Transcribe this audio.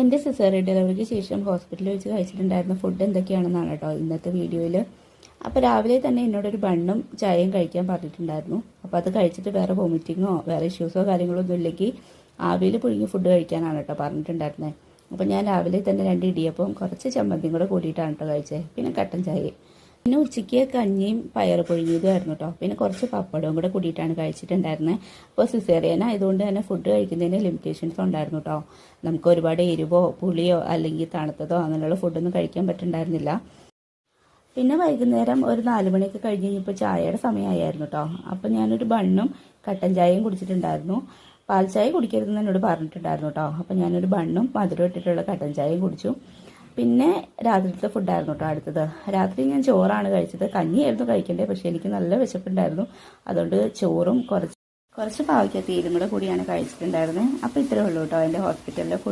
എൻ്റെ സിസേറിയൻ ഡെലിവറിക്ക് ശേഷം ഹോസ്പിറ്റലിൽ വെച്ച് കഴിച്ചിട്ടുണ്ടായിരുന്ന ഫുഡ് എന്തൊക്കെയാണെന്നാണ് കേട്ടോ ഇന്നത്തെ വീഡിയോയിൽ. അപ്പോൾ രാവിലെ തന്നെ എന്നോടൊരു ബണ്ണും ചായയും കഴിക്കാൻ പറഞ്ഞിട്ടുണ്ടായിരുന്നു. അപ്പോൾ അത് കഴിച്ചിട്ട് വേറെ വോമിറ്റിങ്ങോ വേറെ ഇഷ്യൂസോ കാര്യങ്ങളോ ഒന്നും ഇല്ലെങ്കിൽ ആവിയിൽ പുഴുങ്ങി ഫുഡ് കഴിക്കാനാണ് കേട്ടോ പറഞ്ഞിട്ടുണ്ടായിരുന്നത്. അപ്പോൾ ഞാൻ രാവിലെ തന്നെ 2 ഇടിയപ്പം കുറച്ച് ചമ്മന്തിയും കൂടെ കൂട്ടിയിട്ടാണ് കേട്ടോ കഴിച്ചത്. പിന്നെ കട്ടൻ ചായയും. പിന്നെ ഉച്ചയ്ക്ക് കഞ്ഞിയും പയർ പുഴുങ്ങിയതുമായിരുന്നു കേട്ടോ. പിന്നെ കുറച്ച് പപ്പടവും കൂടെ കൂടിയിട്ടാണ് കഴിച്ചിട്ടുണ്ടായിരുന്നത്. അപ്പോൾ സിസേറിയൻ ആയതുകൊണ്ട് തന്നെ ഫുഡ് കഴിക്കുന്നതിന് ലിമിറ്റേഷൻസ് ഉണ്ടായിരുന്നു കേട്ടോ. നമുക്ക് ഒരുപാട് എരിവോ പുളിയോ അല്ലെങ്കിൽ തണുത്തതോ അങ്ങനെയുള്ള ഫുഡൊന്നും കഴിക്കാൻ പറ്റുന്നുണ്ടായിരുന്നില്ല. പിന്നെ വൈകുന്നേരം ഒരു 4 മണിയൊക്കെ കഴിഞ്ഞ് കഴിഞ്ഞപ്പോൾ ചായയുടെ സമയമായിരുന്നു കേട്ടോ. അപ്പോൾ ഞാനൊരു ബണ്ണും കട്ടൻ ചായയും കുടിച്ചിട്ടുണ്ടായിരുന്നു. പാൽ ചായ കുടിക്കരുതെന്ന് എന്നോട് പറഞ്ഞിട്ടുണ്ടായിരുന്നു കേട്ടോ. അപ്പോൾ ഞാനൊരു ബണ്ണും മധുരം ഇട്ടിട്ടുള്ള കട്ടൻ ചായയും കുടിച്ചു. പിന്നെ രാത്രിയിലത്തെ ഫുഡായിരുന്നു കേട്ടോ അടുത്തത്. രാത്രി ഞാൻ ചോറാണ് കഴിച്ചത്. കഞ്ഞിയായിരുന്നു കഴിക്കേണ്ടത്, പക്ഷേ എനിക്ക് നല്ല വിശപ്പുണ്ടായിരുന്നു. അതുകൊണ്ട് ചോറും കുറച്ച് പാവയ്ക്കത്തീരും കൂടെ കൂടിയാണ് കഴിച്ചിട്ടുണ്ടായിരുന്നത്. അപ്പോൾ ഇത്രയേ ഉള്ളൂ കേട്ടോ എൻ്റെ ഹോസ്പിറ്റലിലെ